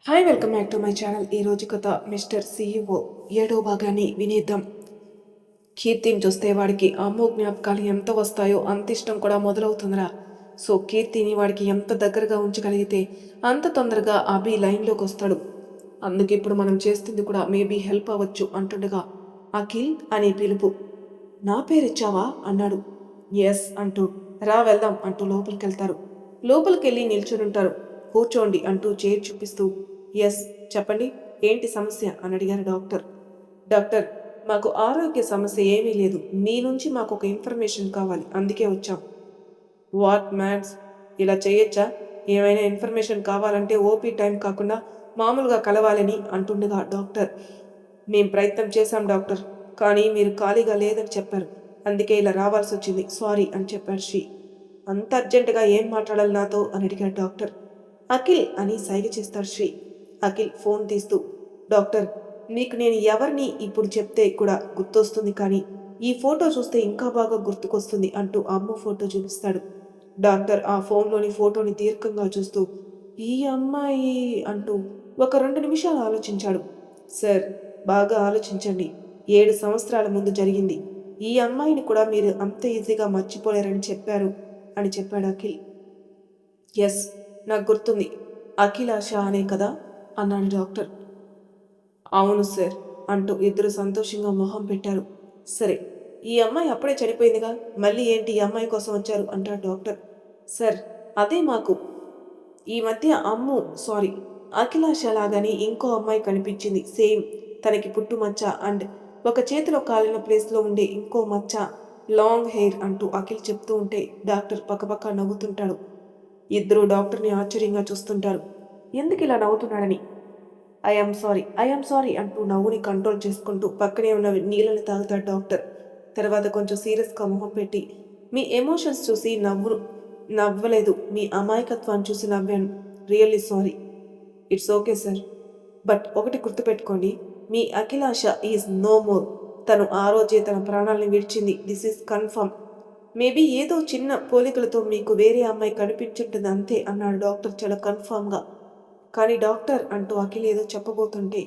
Hi welcome back to my channel. ఈ రోజు కథ మిస్టర్ CEO ఏడో భాగాన్ని వినేద్దాం. కీర్తిని చూస్తే వాడికి అమ్మో జ్ఞాపకాలు ఎంత వస్తాయో అంత ఇష్టం కూడా మొదలవుతుందిరా. సో కీర్తిని వాడికి ఎంత దగ్గరగా ఉంచగలిగితే అంత తొందరగా అభి లైన్లోకి వస్తాడు. అందుకే ఇప్పుడు మనం చేస్తుంది కూడా మేబీ హెల్ప్ అవ్వచ్చు అంటుండగా అఖిల్ అనే పిలుపు. నా పేరిచ్చావా అన్నాడు. ఎస్ అంటూ రా వెళ్దాం అంటూ లోపలికెళ్తారు. లోపలికెళ్ళి నిల్చునుంటారు. కూర్చోండి అంటూ చైర్ చూపిస్తూ ఎస్ చెప్పండి, ఏంటి సమస్య అని అడిగారు డాక్టర్. డాక్టర్, మాకు ఆరోగ్య సమస్య ఏమీ లేదు, మీ నుంచి మాకు ఒక ఇన్ఫర్మేషన్ కావాలి, అందుకే వచ్చాం. వాట్ మ్యాన్స్, ఇలా చేయొచ్చా? ఏమైనా ఇన్ఫర్మేషన్ కావాలంటే ఓపీ టైం కాకుండా మామూలుగా కలవాలని అంటుండగా డాక్టర్, మేం ప్రయత్నం చేశాం డాక్టర్, కానీ మీరు ఖాళీగా లేదని చెప్పారు, అందుకే ఇలా రావాల్సి వచ్చింది, సారీ అని చెప్పాడు శ్రీ. అంత అర్జెంటుగా ఏం మాట్లాడాలి నాతో అని అడిగాడు డాక్టర్. అఖిల్ అని సైగ చేస్తాడు శ్రీ. అఖిల్ ఫోన్ తీస్తూ, డాక్టర్, మీకు నేను ఎవరిని ఇప్పుడు చెప్తే కూడా గుర్తొస్తుంది, కానీ ఈ ఫోటో చూస్తే ఇంకా బాగా గుర్తుకొస్తుంది అంటూ అమ్మ ఫోటో చూపిస్తాడు. డాక్టర్ ఆ ఫోన్లోని ఫోటోని దీర్ఘంగా చూస్తూ ఈ అమ్మాయి అంటూ ఒక 2 నిమిషాలు ఆలోచించాడు. సార్, బాగా ఆలోచించండి, 7 సంవత్సరాల ముందు జరిగింది. ఈ అమ్మాయిని కూడా మీరు అంత ఈజీగా మర్చిపోలేరని చెప్పారు అని చెప్పాడు అఖిల్. ఎస్, నాకు గుర్తుంది, అఖిలాష అనే కదా అన్నాడు డాక్టర్. అవును సార్ అంటూ ఇద్దరు సంతోషంగా మొహం పెట్టారు. సరే, ఈ అమ్మాయి అప్పుడే చనిపోయిందిగా, మళ్ళీ ఏంటి ఈ అమ్మాయి కోసం వచ్చారు అంటాడు డాక్టర్. సార్, అదే మాకు ఈ మధ్య సారీ అఖిలాష లాగానే ఇంకో అమ్మాయి కనిపించింది, సేమ్, తనకి పుట్టుమచ్చ అండ్ ఒక చేతిలో కాలిన ప్లేస్లో ఉండే ఇంకో మచ్చ, లాంగ్ హెయిర్ అంటూ అఖిల్ చెప్తూ ఉంటే డాక్టర్ పక్కపక్క నవ్వుతుంటాడు. ఇద్దరు డాక్టర్ని ఆశ్చర్యంగా చూస్తుంటారు, ఎందుకు ఇలా నవ్వుతున్నాడని. ఐఎమ్ సారీ అంటూ నవ్వుని కంట్రోల్ చేసుకుంటూ పక్కనే ఉన్న నీళ్ళని తాగుతాడు డాక్టర్. తర్వాత కొంచెం సీరియస్గా మొహం పెట్టి, మీ ఎమోషన్స్ చూసి నవ్వలేదు, మీ అమాయకత్వాన్ని చూసి నవ్వాను, really sorry. It's okay sir, but ఒకటి గుర్తుపెట్టుకోండి, మీ అఖిలాష ఈజ్ నో మోర్. తను ఆ రోజే తన ప్రాణాలను విడిచింది, దిస్ ఈజ్ కన్ఫర్మ్. మేబీ ఏదో చిన్న పోలికలతో మీకు వేరే అమ్మాయి కనిపించుంటుంది అంతే అన్నాడు డాక్టర్ చాలా కన్ఫామ్గా. కానీ డాక్టర్ అంటూ అఖిల్ ఏదో చెప్పబోతుంటే,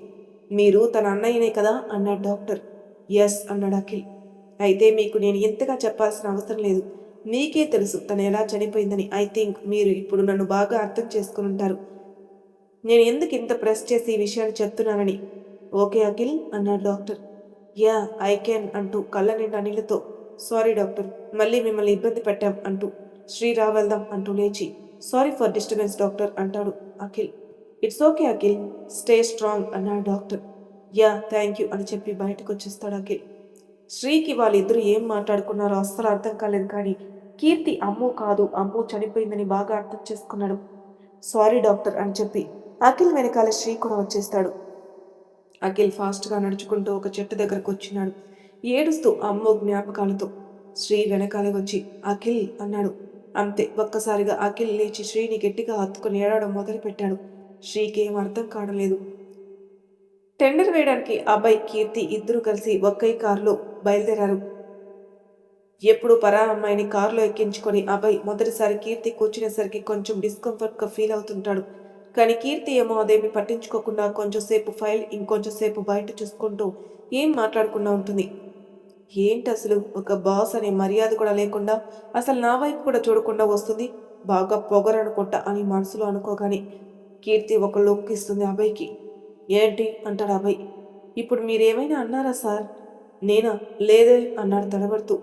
మీరు తన అన్నయ్యనే కదా అన్నాడు డాక్టర్. ఎస్ అన్నాడు అఖిల్. అయితే మీకు నేను ఇంతగా చెప్పాల్సిన అవసరం లేదు, మీకే తెలుసు తను ఎలా చనిపోయిందని. ఐ థింక్ మీరు ఇప్పుడు నన్ను బాగా అర్థం చేసుకుని ఉంటారు, నేను ఎందుకు ఇంత ప్రెస్ చేసి ఈ విషయాన్ని చెప్తున్నానని. ఓకే అఖిల్ అన్నాడు డాక్టర్. యా, ఐ కెన్ అంటూ కళ్ళ నిండా నీళ్ళతో, సారీ డాక్టర్, మళ్ళీ మిమ్మల్ని ఇబ్బంది పెట్టాం అంటూ శ్రీరా వెళ్దాం అంటూ లేచి, సారీ ఫర్ డిస్టర్బెన్స్ డాక్టర్ అంటాడు Akhil. It's okay Akhil, stay strong అన్నాడు డాక్టర్. యా థ్యాంక్ యూ అని చెప్పి బయటకు వచ్చేస్తాడు అఖిల్. శ్రీకి వాళ్ళిద్దరూ ఏం మాట్లాడుకున్నారో అస్సలు అర్థం కాలేదు, కానీ కీర్తి అమ్మో కాదు, అమ్మో చనిపోయిందని బాగా అర్థం చేసుకున్నాడు. సారీ డాక్టర్ అని చెప్పి అఖిల్ వెనకాల శ్రీ కూడా వచ్చేస్తాడు. అఖిల్ ఫాస్ట్గా నడుచుకుంటూ ఒక చెట్టు దగ్గరకు వచ్చినాడు, ఏడుస్తూ అమ్మో జ్ఞాపకాలతో. శ్రీ వెనకాలే వచ్చి అఖిల్ అన్నాడు. అంతే, ఒక్కసారిగా అఖిల్ లేచి శ్రీని గట్టిగా హత్తుకుని ఏడవడం మొదలుపెట్టాడు. శ్రీకి ఏం అర్థం కావలేదు. టెండర్ వేయడానికి అబ్బాయి కీర్తి ఇద్దరు కలిసి ఒకే కారులో బయలుదేరారు. ఎప్పుడు పరా అమ్మాయిని కారులో ఎక్కించుకొని అబ్బాయి మొదటిసారి కీర్తి కూర్చునేసరికి కొంచెం డిస్కంఫర్ట్గా ఫీల్ అవుతుంటాడు. కానీ కీర్తి ఏమో అదేమి పట్టించుకోకుండా కొంచెంసేపు ఫైల్, ఇంకొంచెంసేపు బయట చూసుకుంటూ ఏం మాట్లాడకుండా ఉంటుంది. ఏంటి అసలు, ఒక బాస్ అనే మర్యాద కూడా లేకుండా అసలు నా వైపు కూడా చూడకుండా వస్తుంది, బాగా పొగరనుకుంటా అని మనసులో అనుకోగానే కీర్తి ఒక లుక్ ఇస్తుంది అబ్బాయికి. ఏంటి అంటాడు అబ్బాయి. ఇప్పుడు మీరేమైనా అన్నారా సార్? నేనా? లేదే అన్నాడు తడబడుతూ.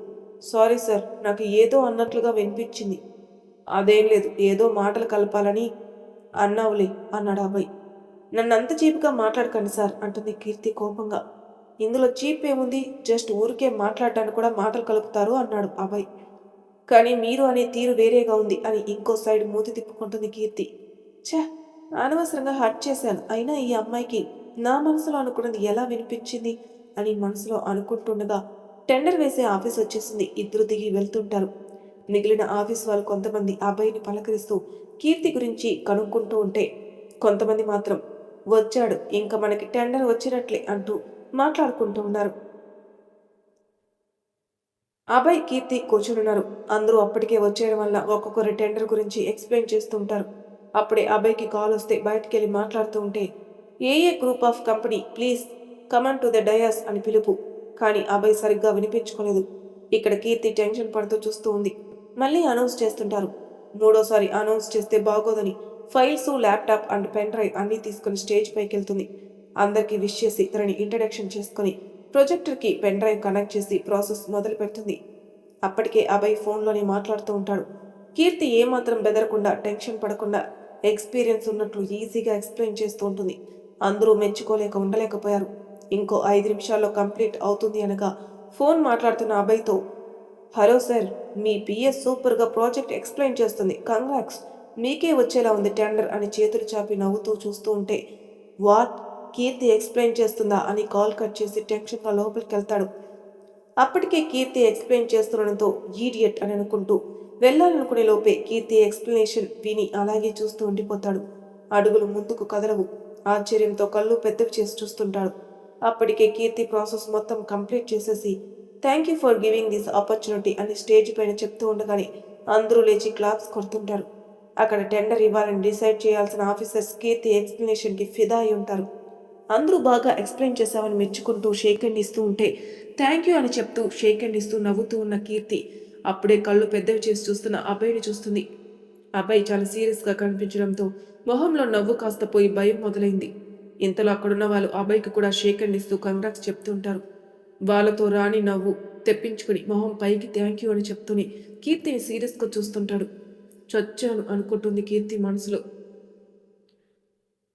సారీ సార్, నాకు ఏదో అన్నట్లుగా వినిపించింది. అదేం లేదు, ఏదో మాటలు కలపాలని అన్నావులే అన్నాడు అబ్బాయి. నన్నంత చీప్గా మాట్లాడకండి సార్ అంటుంది కీర్తి కోపంగా. ఇందులో చీప్ ఏముంది, జస్ట్ ఊరికే మాట్లాడడానికి కూడా మాటలు కలుపుతారు అన్నాడు అబ్బాయి. కానీ మీరు అనే తీరు వేరేగా ఉంది అని ఇంకో సైడ్ మూతి తిప్పుకుంటుంది కీర్తి. ఛే, అనవసరంగా హర్ట్ చేశాను, అయినా ఈ అమ్మాయికి నా మనసులో అనుకున్నది ఎలా వినిపించింది అని మనసులో అనుకుంటుండగా టెండర్ వేసే ఆఫీస్ వచ్చేసింది. ఇద్దరు దిగి వెళ్తుంటారు. మిగిలిన ఆఫీస్ వాళ్ళు కొంతమంది అబ్బాయిని పలకరిస్తూ కీర్తి గురించి కనుక్కుంటూ ఉంటే, కొంతమంది మాత్రం వచ్చాడు, ఇంకా మనకి టెండర్ వచ్చినట్లే అంటూ మాట్లాడుకుంటూ ఉన్నారు. అబ్బాయి కీర్తి కూర్చునున్నారు. అందరూ అప్పటికే వచ్చేయడం వల్ల ఒక్కొక్కరు టెండర్ గురించి ఎక్స్ప్లెయిన్ చేస్తూ ఉంటారు. అప్పుడే అభయ్కి కాల్ వస్తే బయటికి వెళ్ళి మాట్లాడుతూ ఉంటే, ఏఏ group of company please come on to the dais అని పిలుపు. కానీ అభయ్ సరిగ్గా వినిపించుకోలేదు. ఇక్కడ కీర్తి టెన్షన్ పడుతూ చూస్తూ ఉంది. మళ్ళీ అనౌన్స్ చేస్తుంటారు. మూడోసారి అనౌన్స్ చేస్తే బాగోదని files, laptop and pen drive అన్నీ తీసుకుని స్టేజ్ పైకి వెళ్తుంది. అందరికీ విష్ చేసి తనని ఇంట్రడక్షన్ చేసుకుని ప్రొజెక్టర్కి పెన్ డ్రైవ్ కనెక్ట్ చేసి ప్రాసెస్ మొదలు పెడుతుంది. అప్పటికే అభయ్ ఫోన్లోనే మాట్లాడుతూ ఉంటాడు. కీర్తి ఏమాత్రం బెదరకుండా, టెన్షన్ పడకుండా, ఎక్స్పీరియన్స్ ఉన్నట్లు ఈజీగా ఎక్స్ప్లెయిన్ చేస్తూ ఉంటుంది. అందరూ మెచ్చుకోలేక ఉండలేకపోయారు. ఇంకో 5 నిమిషాల్లో కంప్లీట్ అవుతుంది అనగా ఫోన్ మాట్లాడుతున్న అభయ్తో, హలో సార్, మీ పిఎస్ సూపర్గా ప్రాజెక్ట్ ఎక్స్ప్లెయిన్ చేస్తుంది, కంగ్రాట్స్, మీకే వచ్చేలా ఉంది టెండర్ అని చేతులు చాపి నవ్వుతూ చూస్తూ ఉంటే, వాట్, కీర్తి ఎక్స్ప్లెయిన్ చేస్తుందా అని కాల్ కట్ చేసి టెన్షన్గా లోపలికి వెళ్తాడు. అప్పటికే కీర్తి ఎక్స్ప్లెయిన్ చేస్తుండడంతో ఈడియట్ అని అనుకుంటూ వెళ్ళాలనుకునే లోపే కీర్తి ఎక్స్ప్లెనేషన్ విని అలాగే చూస్తూ ఉండిపోతాడు. అడుగులు ముందుకు కదలవు. ఆశ్చర్యంతో కళ్ళు పెద్దవి చేసి చూస్తుంటాడు. అప్పటికే కీర్తి ప్రాసెస్ మొత్తం కంప్లీట్ చేసేసి thank you for giving this opportunity అని స్టేజ్ పైన చెప్తూ ఉండగానే అందరూ లేచి క్లాప్స్ కొడుతుంటారు. అక్కడ టెండర్ ఇవ్వాలని డిసైడ్ చేయాల్సిన ఆఫీసర్స్ కీర్తి ఎక్స్ప్లెనేషన్కి ఫిదా అయి ఉంటారు. అందరూ బాగా ఎక్స్ప్లెయిన్ చేశామని మెచ్చుకుంటూ షేక్ హ్యాండ్ ఇస్తూ ఉంటే థ్యాంక్ యూ అని చెప్తూ షేక్ హ్యాండ్ ఇస్తూ నవ్వుతూ ఉన్న కీర్తి అప్పుడే కళ్ళు పెద్దవి చేసి చూస్తున్న అబ్బాయిని చూస్తుంది. అబ్బాయి చాలా సీరియస్గా కనిపించడంతో మొహంలో నవ్వు కాస్త పోయి భయం మొదలైంది. ఇంతలో అక్కడున్న వాళ్ళు అబ్బాయికి కూడా షేక్ హ్యాండ్ ఇస్తూ కంగ్రాట్స్ చెప్తుంటారు. వాళ్ళతో రాణి నవ్వు తెప్పించుకుని మొహం పైకి థ్యాంక్ యూ అని చెప్తూనే కీర్తిని సీరియస్గా చూస్తుంటాడు. చచ్చాను అనుకుంటుంది కీర్తి మనసులో.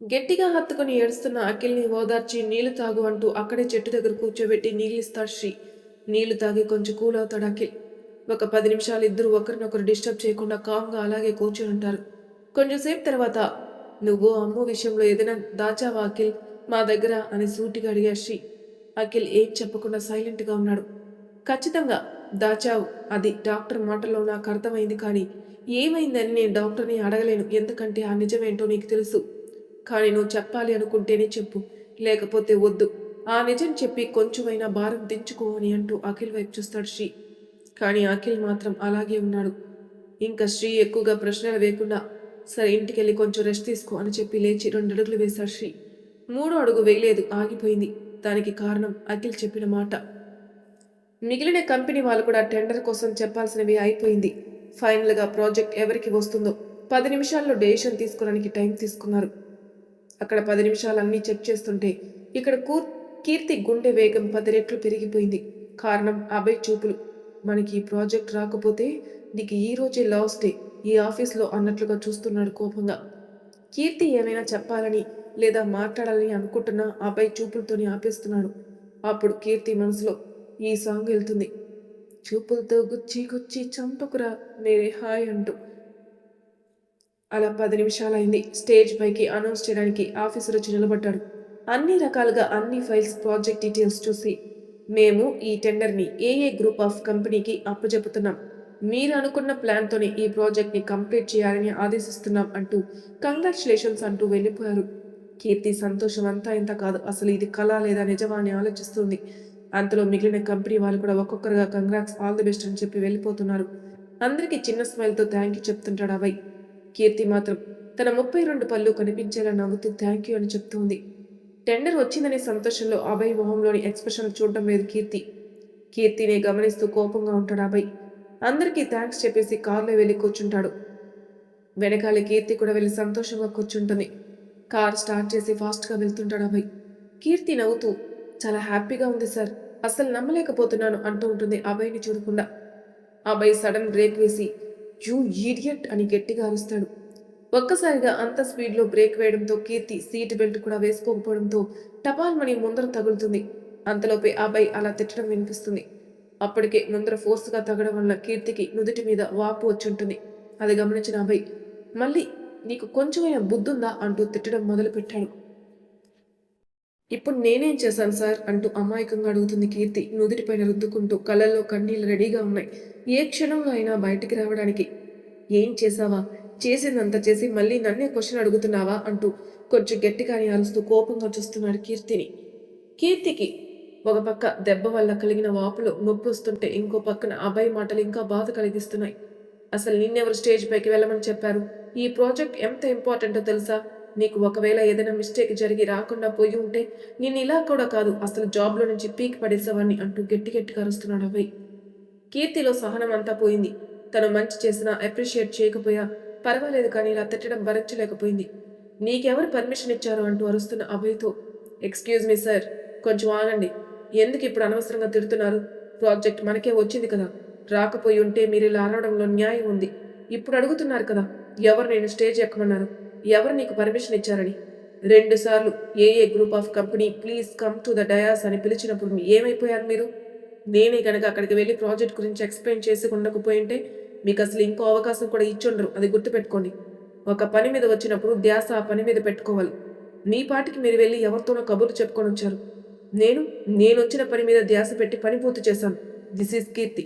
గట్టిగా హత్తుకుని ఏడుస్తున్న అఖిల్ని ఓదార్చి నీళ్లు తాగు అంటూ అక్కడే చెట్టు దగ్గర కూర్చోబెట్టి నీళ్ళిస్తాడు శ్రీ. నీళ్లు తాగి కొంచెం కూల్ అవుతాడు అఖిల్. ఒక 10 నిమిషాలు ఇద్దరు ఒకరినొకరు డిస్టర్బ్ చేయకుండా కామ్గా అలాగే కూర్చొని ఉంటారు. కొంచెంసేపు తర్వాత, నువ్వు అమ్ము విషయంలో ఏదైనా దాచావా అఖిల్ మా దగ్గర అని సూటిగా అడిగాడు శ్రీ. అఖిల్ ఏం చెప్పకుండా సైలెంట్గా ఉన్నాడు. ఖచ్చితంగా దాచావు, అది డాక్టర్ మాటల్లో నాకు అర్థమైంది. కానీ ఏమైందని నేను డాక్టర్ని అడగలేను, ఎందుకంటే ఆ నిజమేంటో నీకు తెలుసు. కానీ నువ్వు చెప్పాలి అనుకుంటేనే చెప్పు, లేకపోతే వద్దు. ఆ నిజం చెప్పి కొంచెమైనా భారం దించుకో అని అంటూ అఖిల్ వైపు చూస్తాడు శ్రీ. కానీ అఖిల్ మాత్రం అలాగే ఉన్నాడు. ఇంకా శ్రీ ఎక్కువగా ప్రశ్నలు వేయకుండా, సరే ఇంటికెళ్ళి కొంచెం రెస్ట్ తీసుకో అని చెప్పి లేచి 2 అడుగులు వేశాడు శ్రీ. 3వ అడుగు వేయలేదు, ఆగిపోయింది. దానికి కారణం అఖిల్ చెప్పిన మాట. మిగిలిన కంపెనీ వాళ్ళు కూడా టెండర్ కోసం చెప్పాల్సినవి అయిపోయింది. ఫైనల్గా ప్రాజెక్ట్ ఎవరికి వస్తుందో 10 నిమిషాల్లో డెసిషన్ తీసుకోవడానికి టైం తీసుకున్నారు. అక్కడ 10 నిమిషాలు అన్నీ చెక్ చేస్తుంటే ఇక్కడ కీర్తి గుండె వేగం 10 రెట్లు పెరిగిపోయింది. కారణం అభయ్ చూపులు. మనకి ఈ ప్రాజెక్ట్ రాకపోతే నీకు ఈ రోజే లాస్ట్ డే ఈ ఆఫీస్లో అన్నట్లుగా చూస్తున్నాడు కోపంగా. కీర్తి ఏమైనా చెప్పాలని లేదా మాట్లాడాలని అనుకుంటున్నా అభయ్ చూపులతోనే ఆపేస్తున్నాడు. అప్పుడు కీర్తి మనసులో ఈ సాంగ్ వెళ్తుంది, చూపులతో గుచ్చి గుచ్చి చంపకురా మేరే హాయ్ అంటూ. అలా 10 నిమిషాలైంది. స్టేజ్ పైకి అనౌన్స్ చేయడానికి ఆఫీసర్ వచ్చి నిలబడ్డాడు. అన్ని రకాలుగా అన్ని ఫైల్స్, ప్రాజెక్ట్ డీటెయిల్స్ చూసి, మేము ఈ టెండర్ని ఏఏ గ్రూప్ ఆఫ్ కంపెనీకి అప్పచెపుతున్నాం. మీరు అనుకున్న ప్లాన్తోనే ఈ ప్రాజెక్ట్ని కంప్లీట్ చేయాలని ఆదేశిస్తున్నాం అంటూ కంగ్రాచులేషన్స్ అంటూ వెళ్ళిపోయారు. కీర్తి సంతోషం అంతా ఇంత కాదు, అసలు ఇది కళ లేదా నిజమా అని ఆలోచిస్తుంది. అంతలో మిగిలిన కంపెనీ వాళ్ళు కూడా ఒక్కొక్కరుగా కంగ్రాట్స్, ఆల్ ది బెస్ట్ అని చెప్పి వెళ్ళిపోతున్నారు. అందరికీ చిన్న స్మైల్తో థ్యాంక్ యూ చెప్తుంటాడు అభయ్. కీర్తి మాత్రం తన 32 పళ్ళు కనిపించేలా నవ్వుతూ థ్యాంక్ యూ అని చెప్తుంది. టెండర్ వచ్చిందనే సంతోషంలో అభయ్ మొహంలోని ఎక్స్ప్రెషన్ చూడటం లేదు కీర్తి. కీర్తిని గమనిస్తూ కోపంగా ఉంటాడు అభయ్. అందరికీ థ్యాంక్స్ చెప్పేసి కారులో వెళ్ళి కూర్చుంటాడు. వెనకాల కీర్తి కూడా వెళ్ళి సంతోషంగా కూర్చుంటుంది. కార్ స్టార్ట్ చేసి ఫాస్ట్గా వెళ్తుంటాడు అభయ్. కీర్తి నవ్వుతూ, చాలా హ్యాపీగా ఉంది సార్, అస్సలు నమ్మలేకపోతున్నాను అంటూ ఉంటుంది అభయ్ని చూడకుండా. అభయ్ సడన్ బ్రేక్ వేసి, యూ ఈడియట్ అని గట్టిగా అరుస్తాడు. ఒక్కసారిగా అంత స్పీడ్లో బ్రేక్ వేయడంతో కీర్తి సీట్ బెల్ట్ కూడా వేసుకోకపోవడంతో టపాల్మని ముందర తగులుతుంది. అంతలోపే అభయ్ అలా తిట్టడం వినిపిస్తుంది. అప్పటికే ముందర ఫోర్స్గా తగ్గడం వల్ల కీర్తికి నుదుటి మీద వాపు వచ్చుంటుంది. అది గమనించిన అభయ్, మళ్ళీ నీకు కొంచెమైనా బుద్ధుందా అంటూ తిట్టడం మొదలుపెట్టాడు. ఇప్పుడు నేనేం చేశాను సార్ అంటూ అమాయకంగా అడుగుతుంది కీర్తి నుదుటిపైన రుద్దుకుంటూ. కళ్ళల్లో కన్నీళ్ళు రెడీగా ఉన్నాయి, ఏ క్షణంలో అయినా బయటికి రావడానికి. ఏం చేశావా, చేసిందంతా చేసి మళ్ళీ నన్నే క్వశ్చన్ అడుగుతున్నావా అంటూ కొంచెం గట్టిగానే అరుస్తూ కోపంగా చూస్తున్నాడు కీర్తిని. కీర్తికి ఒక పక్క దెబ్బ వల్ల కలిగిన వాపులో నొప్పి వస్తుంటే ఇంకో పక్కన అభయ్ మాటలు ఇంకా బాధ కలిగిస్తున్నాయి. అసలు నిన్నెవరు స్టేజ్ పైకి వెళ్ళమని చెప్పారు? ఈ ప్రాజెక్ట్ ఎంత ఇంపార్టెంటో తెలుసా? నీకు ఒకవేళ ఏదైనా మిస్టేక్ జరిగి రాకుండా పోయి ఉంటే నేను ఇలా కూడా కాదు అసలు జాబ్లో నుంచి పీకి పడేసేవాడిని అంటూ గట్టి గట్టిగా అరుస్తున్నాడు అభయ్. కీర్తిలో సహనం అంతా పోయింది. తను మంచి చేసినా అప్రిషియేట్ చేయకపోయా పర్వాలేదు కానీ ఇలా తిట్టడం భరించలేకపోయింది. నీకెవరు పర్మిషన్ ఇచ్చారు అంటూ అరుస్తున్న అభయ్తో, ఎక్స్క్యూజ్ మీ సార్, కొంచెం ఆగండి. ఎందుకు ఇప్పుడు అనవసరంగా తిడుతున్నారు? ప్రాజెక్ట్ మనకే వచ్చింది కదా. రాకపోయి ఉంటే మీరు ఇలా అరవడంలో న్యాయం ఉంది. ఇప్పుడు అడుగుతున్నారు కదా ఎవరు నేను స్టేజ్ ఎక్కమన్నారు, ఎవరు నీకు పర్మిషన్ ఇచ్చారని. 2 సార్లు a group of company please come to the dais అని పిలిచినప్పుడు ఏమైపోయారు మీరు? నేనే గనక అక్కడికి వెళ్ళి ప్రాజెక్ట్ గురించి ఎక్స్ప్లెయిన్ చేసి ఉండకపోయింటే మీకు అసలు ఇంకో అవకాశం కూడా ఇచ్చుండరు. అది గుర్తుపెట్టుకోండి. ఒక పని మీద వచ్చినప్పుడు ధ్యాస ఆ పని మీద పెట్టుకోవాలి. మీ పాటికి మీరు వెళ్ళి ఎవరితోనో కబుర్లు చెప్పుకొని వచ్చారు. నేను వచ్చిన పని మీద ధ్యాస పెట్టి పని పూర్తి చేశాను. దిస్ ఈజ్ కీర్తి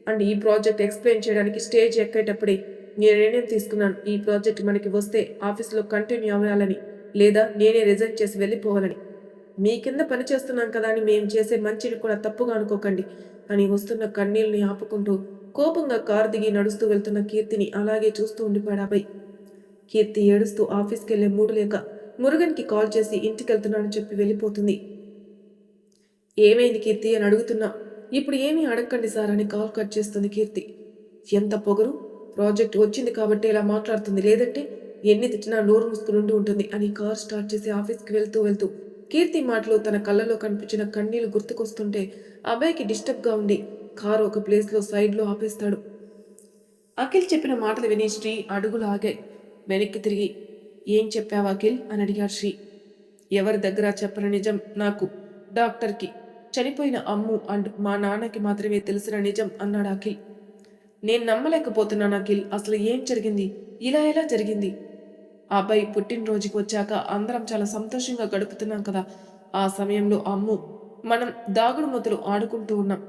అండ్ ఈ ప్రాజెక్ట్ ఎక్స్ప్లెయిన్ చేయడానికి స్టేజ్ ఎక్కేటప్పుడే నేను నిర్ణయం తీసుకున్నాను. ఈ ప్రాజెక్ట్ మనకి వస్తే ఆఫీస్లో కంటిన్యూ అవ్వాలని, లేదా నేనే రిజైన్ చేసి వెళ్ళిపోవాలని. మీ కింద పని చేస్తున్నాం కదా అని మేము చేసే మంచిని కూడా తప్పుగా అనుకోకండి అని వస్తున్న కన్నీళ్ళని ఆపుకుంటూ కోపంగా కారు దిగి నడుస్తూ వెళ్తున్న కీర్తిని అలాగే చూస్తూ ఉండిపోయాడు అభయ్. కీర్తి ఏడుస్తూ ఆఫీస్కి వెళ్లే మూడు లేక మురుగన్కి కాల్ చేసి ఇంటికి వెళ్తున్నానని చెప్పి వెళ్ళిపోతుంది. ఏమైంది కీర్తి అని అడుగుతున్నా, ఇప్పుడు ఏమీ అడగండి సార్ అని కాల్ కట్ చేస్తుంది కీర్తి. ఎంత పొగరు, ప్రాజెక్ట్ వచ్చింది కాబట్టి ఇలా మాట్లాడుతుంది, లేదంటే ఎన్ని తిట్టినా నోరు మూసుకుని ఉంటుంది అని కార్ స్టార్ట్ చేసి ఆఫీస్కి వెళ్తూ కీర్తి మాటలు తన కళ్ళలో కనిపించిన కన్నీళ్లు గుర్తుకొస్తుంటే అభయ్కి డిస్టర్బ్గా ఉండి కారు ఒక ప్లేస్లో సైడ్లో ఆపేస్తాడు. అఖిల్ చెప్పిన మాటలు విని శ్రీ అడుగులు ఆగాయి. వెనక్కి తిరిగి, ఏం చెప్పావు అఖిల్ అని అడిగాడు శ్రీ. ఎవరి దగ్గర చెప్పని నిజం నాకు, డాక్టర్కి, చనిపోయిన అమ్ము అండ్ మా నాన్నకి మాత్రమే తెలిసిన నిజం అన్నాడు అఖిల్. నేను నమ్మలేకపోతున్నాను అఖిల్, అసలు ఏం జరిగింది, ఇలా ఎలా జరిగింది? ఆ అబ్బాయి పుట్టినరోజుకి వచ్చాక అందరం చాలా సంతోషంగా గడుపుతున్నాం కదా. ఆ సమయంలో అమ్ము, మనం దాగుడు మూతలు ఆడుకుంటూ ఉన్నాం.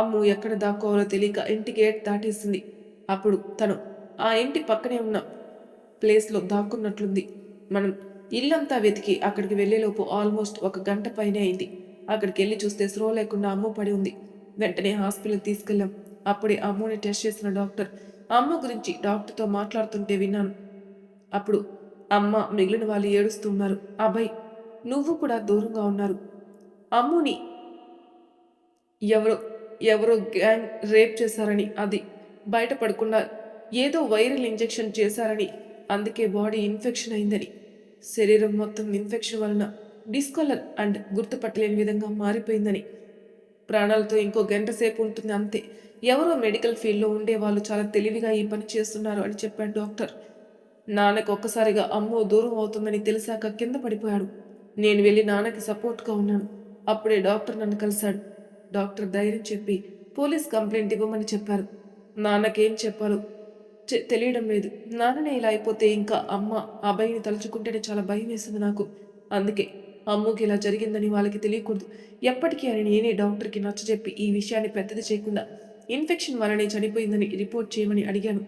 అమ్ము ఎక్కడ దాక్కోవాలో తెలియక ఇంటి గేట్ దాటేసింది. అప్పుడు తను ఆ ఇంటి పక్కనే ఉన్న ప్లేస్లో దాక్కున్నట్లుంది. మనం ఇల్లంతా వెతికి అక్కడికి వెళ్లేలోపు ఆల్మోస్ట్ 1 గంట పైనే అయింది. అక్కడికి వెళ్ళి చూస్తే స్లో లేకుండా అమ్ము పడి ఉంది. వెంటనే హాస్పిటల్కి తీసుకెళ్ళాం. అప్పుడే అమ్ముని టెస్ట్ చేసిన డాక్టర్ అమ్మ గురించి డాక్టర్తో మాట్లాడుతుంటే విన్నాను. అప్పుడు అమ్మ మిగిలిన వాళ్ళు ఏడుస్తున్నారు. అభయ్, నువ్వు కూడా దూరంగా ఉన్నారు. అమ్ముని ఎవరో గ్యాంగ్ రేప్ చేశారని, అది బయటపడకుండా ఏదో వైరల్ ఇంజెక్షన్ చేశారని, అందుకే బాడీ ఇన్ఫెక్షన్ అయిందని, శరీరం మొత్తం ఇన్ఫెక్షన్ వలన డిస్కలర్ అండ్ గుర్తుపట్టలేని విధంగా మారిపోయిందని, ప్రాణాలతో ఇంకో గంట సేపు ఉంటుంది అంతే. ఎవరో మెడికల్ ఫీల్డ్లో ఉండే వాళ్ళు చాలా తెలివిగా ఈ పని చేస్తున్నారు అని చెప్పాడు డాక్టర్. నాన్నకు ఒక్కసారిగా అమ్మో దూరం అవుతుందని తెలిసాక కింద పడిపోయాడు. నేను వెళ్ళి నాన్నకి సపోర్ట్గా ఉన్నాను. అప్పుడే డాక్టర్ నన్ను కలిశాడు. డాక్టర్ ధైర్యం చెప్పి పోలీస్ కంప్లైంట్ ఇవ్వమని చెప్పారు. నాన్నకేం చెప్పాలో తెలియడం లేదు. నాన్ననే ఇలా అయిపోతే ఇంకా అమ్మ అబ్బాయిని తలుచుకుంటేనే చాలా భయం వేసింది నాకు. అందుకే అమ్ముకి ఇలా జరిగిందని వాళ్ళకి తెలియకూడదు ఎప్పటికీ అని నేనే డాక్టర్కి నచ్చజెప్పి ఈ విషయాన్ని పెద్దది చేయకుండా ఇన్ఫెక్షన్ వల్లనే చనిపోయిందని రిపోర్ట్ చేయమని అడిగాను.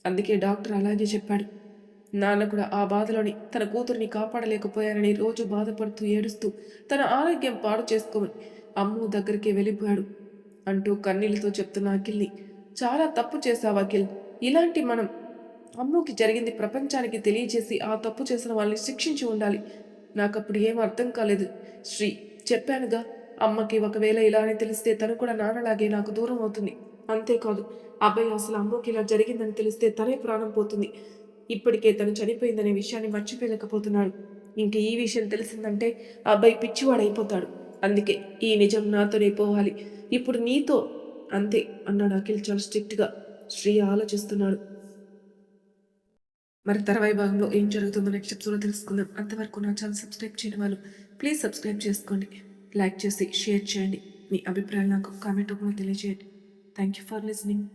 అందుకే డాక్టర్ అలాగే చెప్పాడు. నాన్న కూడా ఆ బాధలోని తన కూతుర్ని కాపాడలేకపోయారని రోజు బాధపడుతూ ఏడుస్తూ తన ఆరోగ్యం పాడు చేసుకోమని అమ్ము దగ్గరికి వెళ్ళిపోయాడు అంటూ కన్నీళ్లతో చెప్తున్న అఖిల్ని, చాలా తప్పు చేశావు అఖిల్. ఇలాంటి మనం అమ్ముకి జరిగింది ప్రపంచానికి తెలియజేసి ఆ తప్పు చేసిన వాళ్ళని శిక్షించి ఉండాలి. నాకప్పుడు ఏం అర్థం కాలేదు శ్రీ. చెప్పానుగా, అమ్మకి ఒకవేళ ఇలా అని తెలిస్తే తను కూడా నాన్నలాగే నాకు దూరం అవుతుంది. అంతేకాదు, అబ్బాయి అసలు అమ్మకి ఇలా జరిగిందని తెలిస్తే తనే ప్రాణం పోతుంది. ఇప్పటికే తను చనిపోయిందనే విషయాన్ని మర్చిపోలేకపోతున్నాడు. ఇంక ఈ విషయం తెలిసిందంటే అబ్బాయి పిచ్చివాడైపోతాడు. అందుకే ఈ నిజం నాతోనే పోవాలి, ఇప్పుడు నీతో అంతే అన్నాడు అఖిల్ చాలా స్ట్రిక్ట్గా. శ్రీ ఆలోచిస్తున్నాడు. మరి తర్వాయి భాగంలో ఏం జరుగుతుందో నెక్స్ట్ ఎపిసోడ్లో తెలుసుకుందాం. అంతవరకు నా ఛానల్ సబ్స్క్రైబ్ చేయని వాళ్ళు ప్లీజ్ సబ్స్క్రైబ్ చేసుకోండి. లైక్ చేసి షేర్ చేయండి. మీ అభిప్రాయాలు నాకు కామెంట్ రూపంలో తెలియజేయండి. Thank you for listening.